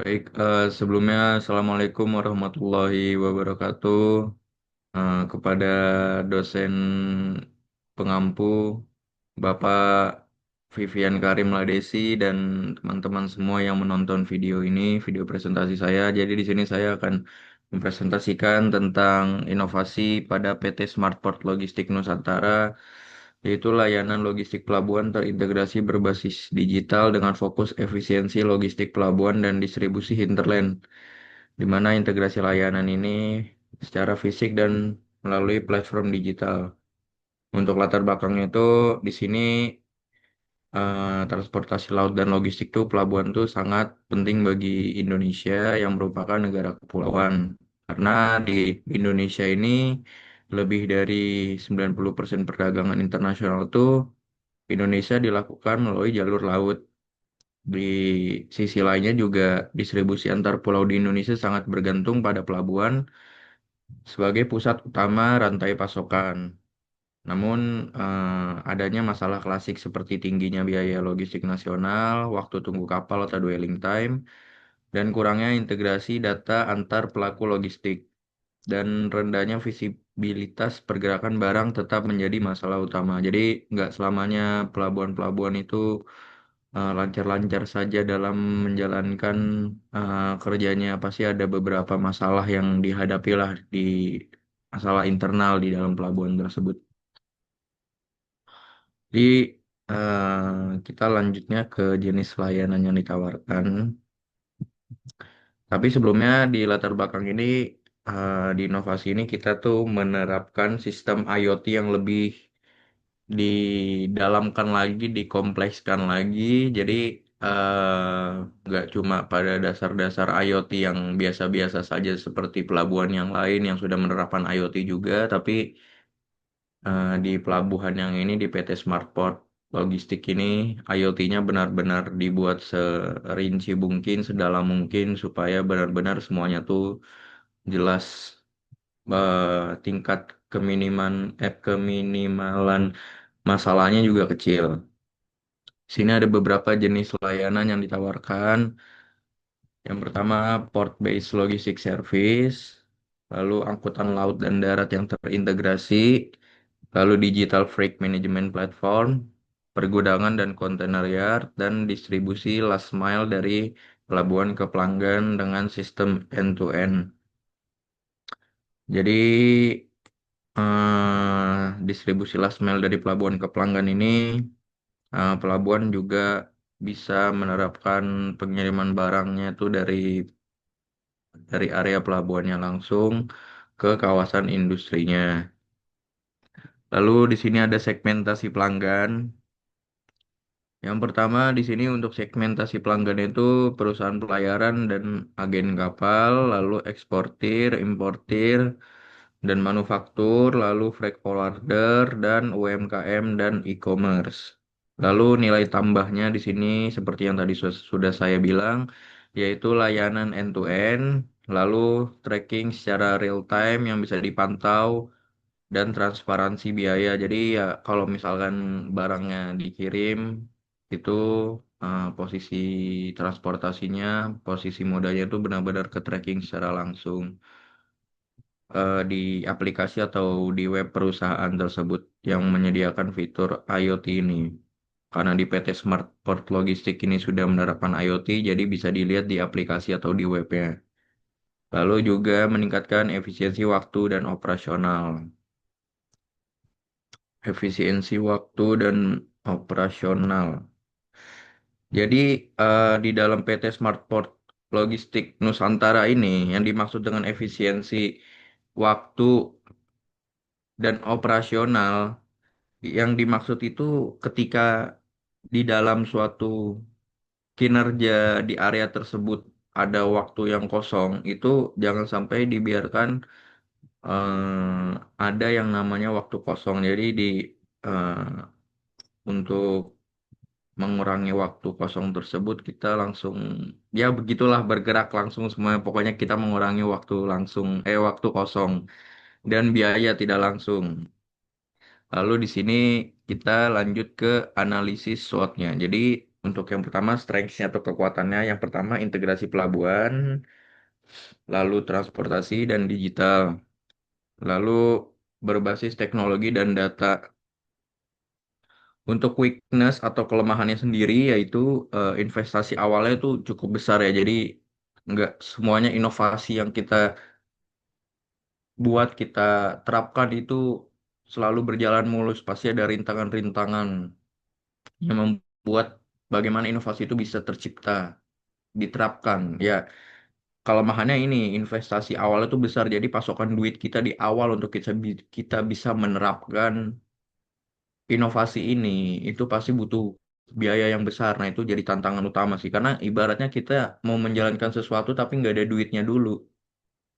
Sebelumnya Assalamualaikum warahmatullahi wabarakatuh. Kepada dosen pengampu Bapak Vivian Karim Ladesi dan teman-teman semua yang menonton video ini, video presentasi saya. Jadi di sini saya akan mempresentasikan tentang inovasi pada PT Smartport Logistik Nusantara, yaitu layanan logistik pelabuhan terintegrasi berbasis digital dengan fokus efisiensi logistik pelabuhan dan distribusi hinterland, di mana integrasi layanan ini secara fisik dan melalui platform digital. Untuk latar belakangnya itu di sini transportasi laut dan logistik tuh pelabuhan tuh sangat penting bagi Indonesia yang merupakan negara kepulauan. Karena di Indonesia ini lebih dari 90% perdagangan internasional tuh Indonesia dilakukan melalui jalur laut. Di sisi lainnya juga distribusi antar pulau di Indonesia sangat bergantung pada pelabuhan sebagai pusat utama rantai pasokan. Namun, adanya masalah klasik seperti tingginya biaya logistik nasional, waktu tunggu kapal atau dwelling time, dan kurangnya integrasi data antar pelaku logistik, dan rendahnya visibilitas pergerakan barang tetap menjadi masalah utama. Jadi, nggak selamanya pelabuhan-pelabuhan itu lancar-lancar saja dalam menjalankan kerjanya. Pasti ada beberapa masalah yang dihadapi lah di masalah internal di dalam pelabuhan tersebut. Jadi kita lanjutnya ke jenis layanan yang ditawarkan. Tapi sebelumnya di latar belakang ini, di inovasi ini kita tuh menerapkan sistem IoT yang lebih didalamkan lagi, dikomplekskan lagi. Jadi nggak cuma pada dasar-dasar IoT yang biasa-biasa saja seperti pelabuhan yang lain yang sudah menerapkan IoT juga, tapi di pelabuhan yang ini di PT Smartport Logistik ini IoT-nya benar-benar dibuat serinci mungkin, sedalam mungkin supaya benar-benar semuanya tuh jelas, tingkat keminimalan masalahnya juga kecil. Sini ada beberapa jenis layanan yang ditawarkan. Yang pertama Port Based Logistic Service, lalu angkutan laut dan darat yang terintegrasi, lalu Digital Freight Management Platform, pergudangan dan container yard, dan distribusi last mile dari pelabuhan ke pelanggan dengan sistem end-to-end. Jadi distribusi last mile dari pelabuhan ke pelanggan ini, pelabuhan juga bisa menerapkan pengiriman barangnya itu dari area pelabuhannya langsung ke kawasan industrinya. Lalu di sini ada segmentasi pelanggan. Yang pertama di sini untuk segmentasi pelanggan itu perusahaan pelayaran dan agen kapal, lalu eksportir, importir, dan manufaktur, lalu freight forwarder, dan UMKM dan e-commerce. Lalu nilai tambahnya di sini seperti yang tadi sudah saya bilang, yaitu layanan end-to-end, lalu tracking secara real time yang bisa dipantau, dan transparansi biaya. Jadi ya kalau misalkan barangnya dikirim itu posisi transportasinya, posisi modanya itu benar-benar ke tracking secara langsung di aplikasi atau di web perusahaan tersebut yang menyediakan fitur IoT ini. Karena di PT Smart Port Logistik ini sudah menerapkan IoT, jadi bisa dilihat di aplikasi atau di webnya. Lalu juga meningkatkan efisiensi waktu dan operasional. Efisiensi waktu dan operasional. Jadi di dalam PT Smart Port Logistik Nusantara ini yang dimaksud dengan efisiensi waktu dan operasional, yang dimaksud itu ketika di dalam suatu kinerja di area tersebut ada waktu yang kosong, itu jangan sampai dibiarkan ada yang namanya waktu kosong. Jadi eh, untuk mengurangi waktu kosong tersebut kita langsung ya begitulah bergerak langsung semua, pokoknya kita mengurangi waktu kosong dan biaya tidak langsung. Lalu di sini kita lanjut ke analisis SWOT-nya. Jadi Untuk yang pertama, strengths-nya atau kekuatannya, yang pertama integrasi pelabuhan, lalu transportasi dan digital, lalu berbasis teknologi dan data. Untuk weakness atau kelemahannya sendiri, yaitu investasi awalnya itu cukup besar ya. Jadi nggak semuanya inovasi yang kita buat, kita terapkan itu selalu berjalan mulus. Pasti ada rintangan-rintangan yang membuat bagaimana inovasi itu bisa tercipta, diterapkan. Ya, kelemahannya ini investasi awal itu besar, jadi pasokan duit kita di awal untuk kita bisa menerapkan inovasi ini itu pasti butuh biaya yang besar. Nah, itu jadi tantangan utama sih, karena ibaratnya kita mau menjalankan sesuatu tapi nggak ada duitnya dulu,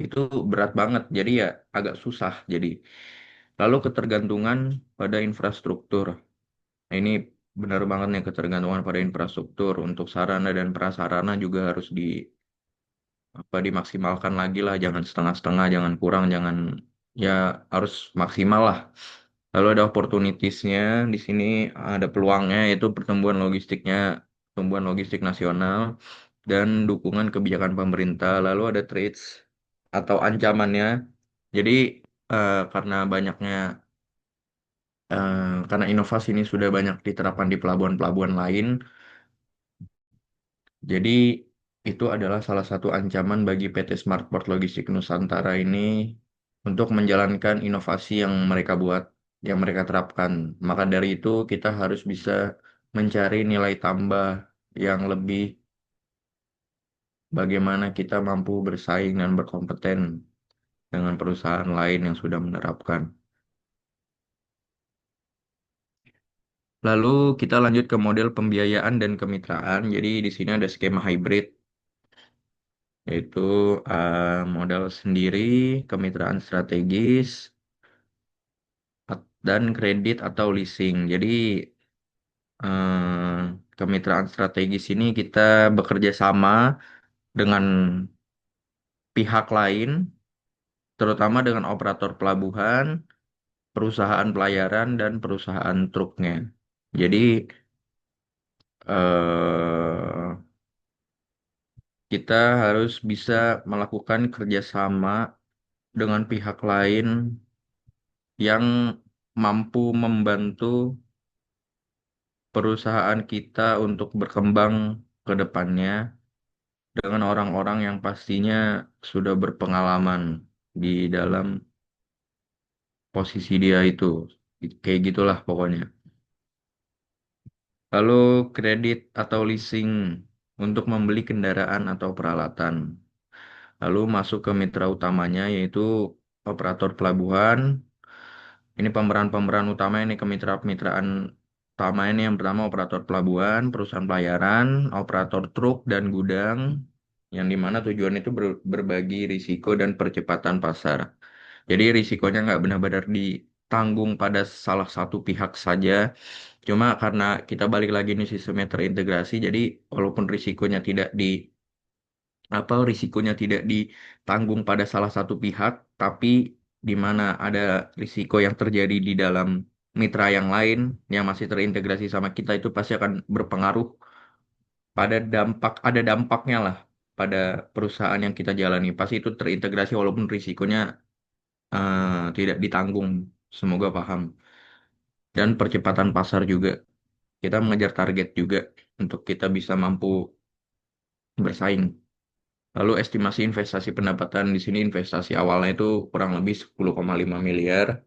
itu berat banget. Jadi ya agak susah. Jadi lalu ketergantungan pada infrastruktur. Nah, ini benar banget nih, ketergantungan pada infrastruktur untuk sarana dan prasarana juga harus dimaksimalkan lagi lah, jangan setengah-setengah, jangan kurang, jangan, ya harus maksimal lah. Lalu ada opportunities-nya di sini, ada peluangnya yaitu pertumbuhan logistik nasional dan dukungan kebijakan pemerintah. Lalu ada threats atau ancamannya. Jadi eh, karena inovasi ini sudah banyak diterapkan di pelabuhan-pelabuhan lain, jadi itu adalah salah satu ancaman bagi PT Smart Port Logistik Nusantara ini untuk menjalankan inovasi yang mereka buat, yang mereka terapkan. Maka dari itu kita harus bisa mencari nilai tambah yang lebih, bagaimana kita mampu bersaing dan berkompeten dengan perusahaan lain yang sudah menerapkan. Lalu kita lanjut ke model pembiayaan dan kemitraan. Jadi di sini ada skema hybrid, yaitu modal sendiri, kemitraan strategis, dan kredit atau leasing. Jadi kemitraan strategis ini kita bekerja sama dengan pihak lain, terutama dengan operator pelabuhan, perusahaan pelayaran, dan perusahaan truknya. Jadi eh, kita harus bisa melakukan kerjasama dengan pihak lain yang mampu membantu perusahaan kita untuk berkembang ke depannya dengan orang-orang yang pastinya sudah berpengalaman di dalam posisi dia itu. Kayak gitulah pokoknya. Lalu kredit atau leasing untuk membeli kendaraan atau peralatan. Lalu masuk ke mitra utamanya, yaitu operator pelabuhan. Ini pemeran-pemeran utama ini, kemitra-kemitraan utama ini, yang pertama operator pelabuhan, perusahaan pelayaran, operator truk dan gudang, yang dimana tujuan itu berbagi risiko dan percepatan pasar. Jadi risikonya nggak benar-benar ditanggung pada salah satu pihak saja. Cuma karena kita balik lagi nih sistemnya terintegrasi, jadi walaupun risikonya tidak ditanggung pada salah satu pihak, tapi di mana ada risiko yang terjadi di dalam mitra yang lain yang masih terintegrasi sama kita, itu pasti akan berpengaruh ada dampaknya lah pada perusahaan yang kita jalani. Pasti itu terintegrasi walaupun risikonya tidak ditanggung. Semoga paham. Dan percepatan pasar juga. Kita mengejar target juga untuk kita bisa mampu bersaing. Lalu estimasi investasi pendapatan di sini, investasi awalnya itu kurang lebih 10,5 miliar,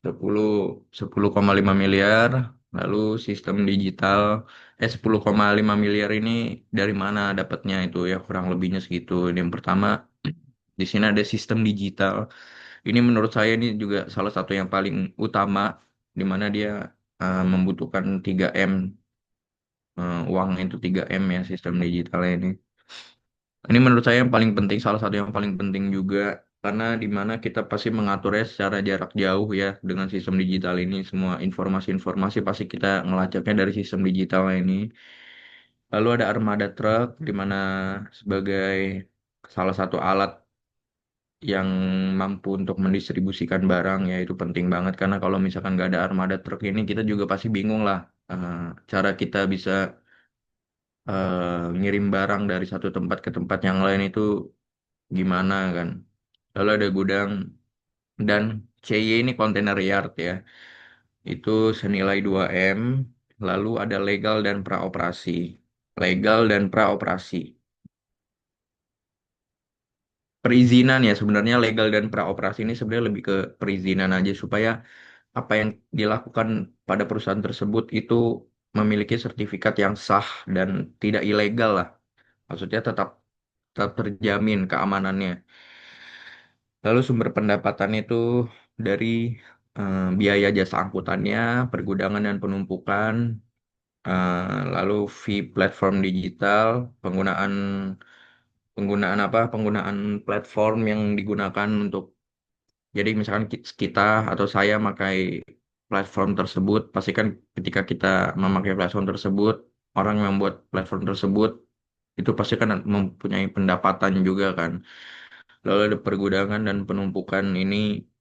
10 10,5 miliar. Lalu sistem digital 10,5 miliar ini dari mana dapatnya, itu ya kurang lebihnya segitu. Yang pertama, di sini ada sistem digital. Ini menurut saya ini juga salah satu yang paling utama, di mana dia membutuhkan 3M, uang itu 3M ya, sistem digitalnya ini. Ini menurut saya yang paling penting, salah satu yang paling penting juga, karena di mana kita pasti mengaturnya secara jarak jauh ya dengan sistem digital ini. Semua informasi-informasi pasti kita ngelacaknya dari sistem digital ini. Lalu ada armada truk, di mana sebagai salah satu alat yang mampu untuk mendistribusikan barang ya itu penting banget karena kalau misalkan nggak ada armada truk ini kita juga pasti bingung lah eh, cara kita bisa ngirim barang dari satu tempat ke tempat yang lain itu gimana kan. Lalu ada gudang dan CY ini container yard ya. Itu senilai 2 M. Lalu ada legal dan praoperasi. Legal dan praoperasi. Perizinan ya sebenarnya legal dan praoperasi ini sebenarnya lebih ke perizinan aja supaya apa yang dilakukan pada perusahaan tersebut itu memiliki sertifikat yang sah dan tidak ilegal lah. Maksudnya tetap tetap terjamin keamanannya. Lalu sumber pendapatan itu dari biaya jasa angkutannya, pergudangan dan penumpukan, lalu fee platform digital, penggunaan penggunaan apa? Penggunaan platform yang digunakan untuk jadi misalkan kita atau saya memakai platform tersebut, pastikan ketika kita memakai platform tersebut, orang yang membuat platform tersebut itu pasti kan mempunyai pendapatan juga kan. Lalu ada pergudangan dan penumpukan ini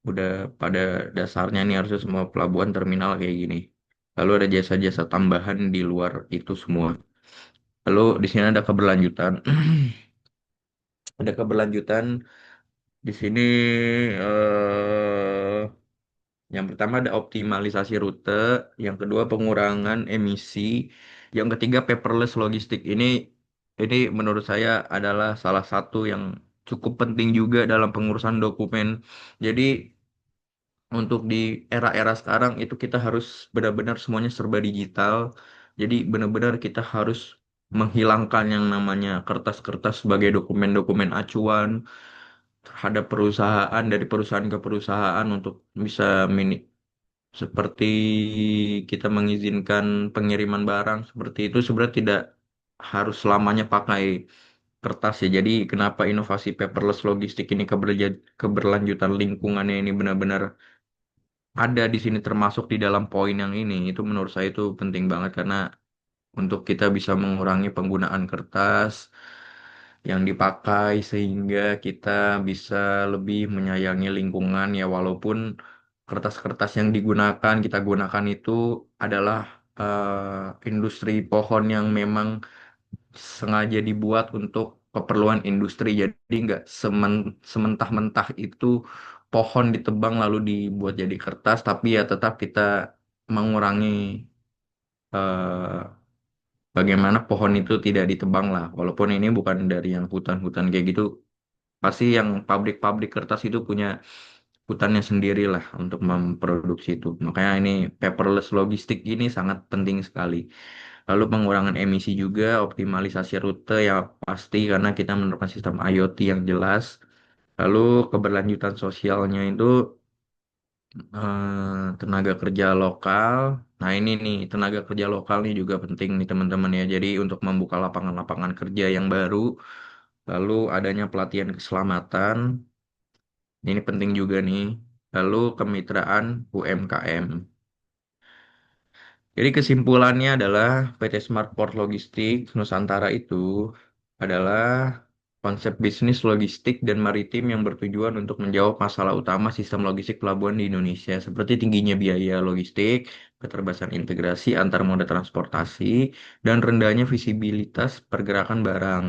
udah pada dasarnya nih harusnya semua pelabuhan terminal kayak gini. Lalu ada jasa-jasa tambahan di luar itu semua. Lalu di sini ada keberlanjutan. Ada keberlanjutan di sini yang pertama ada optimalisasi rute, yang kedua pengurangan emisi, yang ketiga paperless logistik. Ini menurut saya adalah salah satu yang cukup penting juga dalam pengurusan dokumen. Jadi untuk di era-era sekarang itu kita harus benar-benar semuanya serba digital. Jadi benar-benar kita harus menghilangkan yang namanya kertas-kertas sebagai dokumen-dokumen acuan terhadap perusahaan dari perusahaan ke perusahaan untuk bisa seperti kita mengizinkan pengiriman barang seperti itu sebenarnya tidak harus selamanya pakai kertas ya. Jadi kenapa inovasi paperless logistik ini keberlanjutan lingkungannya ini benar-benar ada di sini termasuk di dalam poin yang ini itu menurut saya itu penting banget karena untuk kita bisa mengurangi penggunaan kertas yang dipakai sehingga kita bisa lebih menyayangi lingkungan ya walaupun kertas-kertas yang digunakan kita gunakan itu adalah industri pohon yang memang sengaja dibuat untuk keperluan industri jadi nggak sementah-mentah itu pohon ditebang lalu dibuat jadi kertas tapi ya tetap kita mengurangi eh, bagaimana pohon itu tidak ditebang lah. Walaupun ini bukan dari yang hutan-hutan kayak gitu, pasti yang pabrik-pabrik kertas itu punya hutannya sendiri lah untuk memproduksi itu. Makanya ini paperless logistik ini sangat penting sekali. Lalu pengurangan emisi juga, optimalisasi rute ya pasti karena kita menerapkan sistem IoT yang jelas. Lalu keberlanjutan sosialnya itu tenaga kerja lokal. Nah, ini nih tenaga kerja lokal nih juga penting nih teman-teman ya. Jadi untuk membuka lapangan-lapangan kerja yang baru, lalu adanya pelatihan keselamatan, ini penting juga nih. Lalu kemitraan UMKM. Jadi kesimpulannya adalah PT Smart Port Logistik Nusantara itu adalah konsep bisnis logistik dan maritim yang bertujuan untuk menjawab masalah utama sistem logistik pelabuhan di Indonesia, seperti tingginya biaya logistik, keterbatasan integrasi antar moda transportasi, dan rendahnya visibilitas pergerakan barang.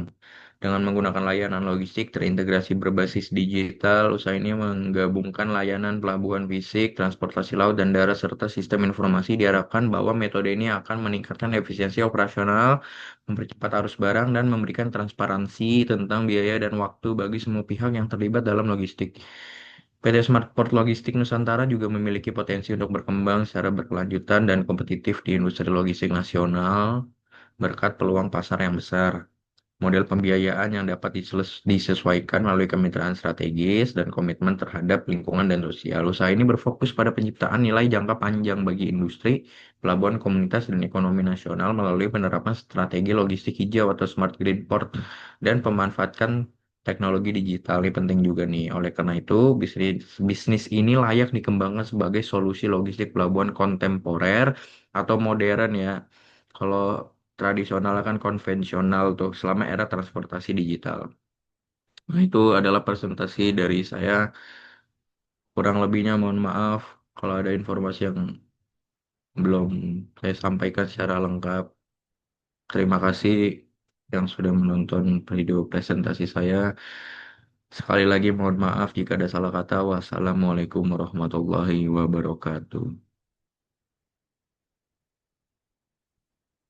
Dengan menggunakan layanan logistik terintegrasi berbasis digital, usaha ini menggabungkan layanan pelabuhan fisik, transportasi laut dan darat, serta sistem informasi. Diharapkan bahwa metode ini akan meningkatkan efisiensi operasional, mempercepat arus barang, dan memberikan transparansi tentang biaya dan waktu bagi semua pihak yang terlibat dalam logistik. PT Smart Port Logistik Nusantara juga memiliki potensi untuk berkembang secara berkelanjutan dan kompetitif di industri logistik nasional berkat peluang pasar yang besar. Model pembiayaan yang dapat disesuaikan melalui kemitraan strategis dan komitmen terhadap lingkungan dan sosial. Usaha ini berfokus pada penciptaan nilai jangka panjang bagi industri, pelabuhan komunitas, dan ekonomi nasional melalui penerapan strategi logistik hijau atau smart grid port dan pemanfaatkan teknologi digital. Ini penting juga nih. Oleh karena itu, bisnis, bisnis ini layak dikembangkan sebagai solusi logistik pelabuhan kontemporer atau modern ya. Kalau tradisional kan konvensional tuh selama era transportasi digital. Nah, itu adalah presentasi dari saya. Kurang lebihnya mohon maaf kalau ada informasi yang belum saya sampaikan secara lengkap. Terima kasih yang sudah menonton video presentasi saya. Sekali lagi mohon maaf jika ada salah kata. Wassalamualaikum warahmatullahi wabarakatuh.